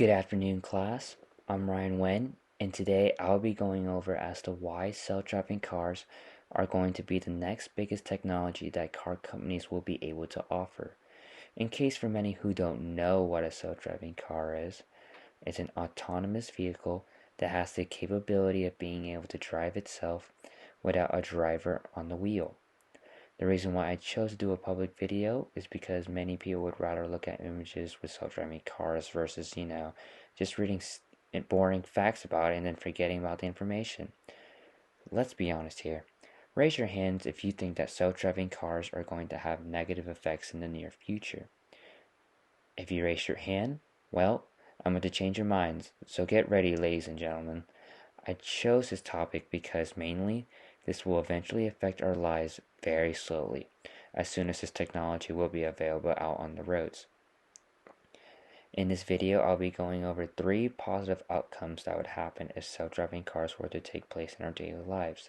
Good afternoon, class. I'm Ryan Wen, and today I'll be going over as to why self-driving cars are going to be the next biggest technology that car companies will be able to offer. In case for many who don't know what a self-driving car is, it's an autonomous vehicle that has the capability of being able to drive itself without a driver on the wheel. The reason why I chose to do a public video is because many people would rather look at images with self-driving cars versus, just reading boring facts about it and then forgetting about the information. Let's be honest here. Raise your hands if you think that self-driving cars are going to have negative effects in the near future. If you raise your hand, well, I'm going to change your minds, so get ready, ladies and gentlemen. I chose this topic because mainly this will eventually affect our lives very slowly, as soon as this technology will be available out on the roads. In this video, I'll be going over 3 positive outcomes that would happen if self-driving cars were to take place in our daily lives.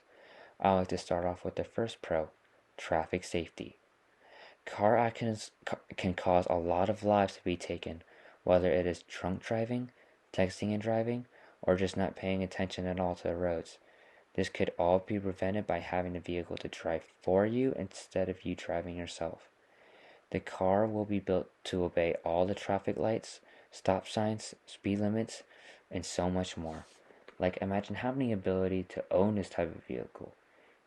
I'd like to start off with the first pro, traffic safety. Car accidents can cause a lot of lives to be taken, whether it is drunk driving, texting and driving, or just not paying attention at all to the roads. This could all be prevented by having a vehicle to drive for you instead of you driving yourself. The car will be built to obey all the traffic lights, stop signs, speed limits, and so much more. Like, imagine having the ability to own this type of vehicle.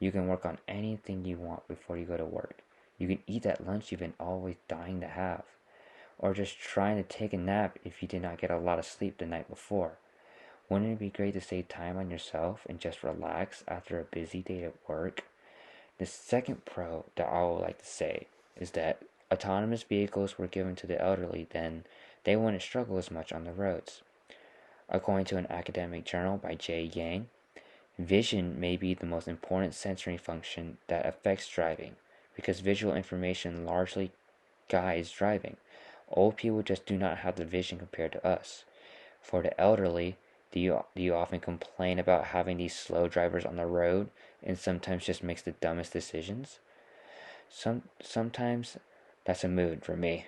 You can work on anything you want before you go to work. You can eat that lunch you've been always dying to have. Or just trying to take a nap if you did not get a lot of sleep the night before. Wouldn't it be great to save time on yourself and just relax after a busy day at work? The second pro that I would like to say is that autonomous vehicles were given to the elderly, then they wouldn't struggle as much on the roads. According to an academic journal by Jay Yang, vision may be the most important sensory function that affects driving because visual information largely guides driving. Old people just do not have the vision compared to us. For the elderly, do you often complain about having these slow drivers on the road and sometimes just makes the dumbest decisions? Sometimes that's a mood for me,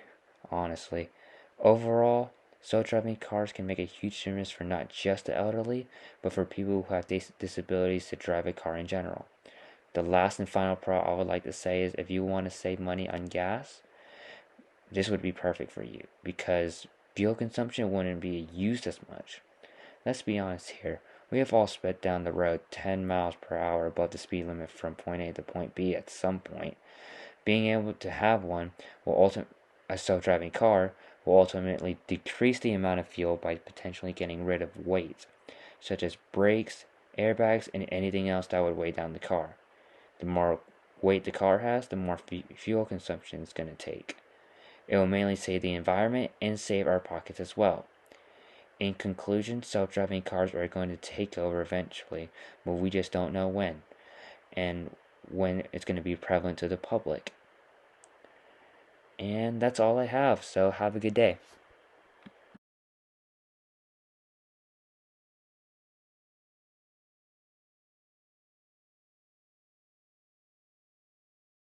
honestly. Overall, self-driving cars can make a huge difference for not just the elderly, but for people who have disabilities to drive a car in general. The last and final pro I would like to say is if you want to save money on gas, this would be perfect for you because fuel consumption wouldn't be used as much. Let's be honest here. We have all sped down the road 10 miles per hour above the speed limit from point A to point B at some point. Being able to have one a self-driving car will ultimately decrease the amount of fuel by potentially getting rid of weight, such as brakes, airbags, and anything else that would weigh down the car. The more weight the car has, the more fuel consumption it's going to take. It will mainly save the environment and save our pockets as well. In conclusion, self-driving cars are going to take over eventually, but we just don't know when, and when it's going to be prevalent to the public. And that's all I have, so have a good day.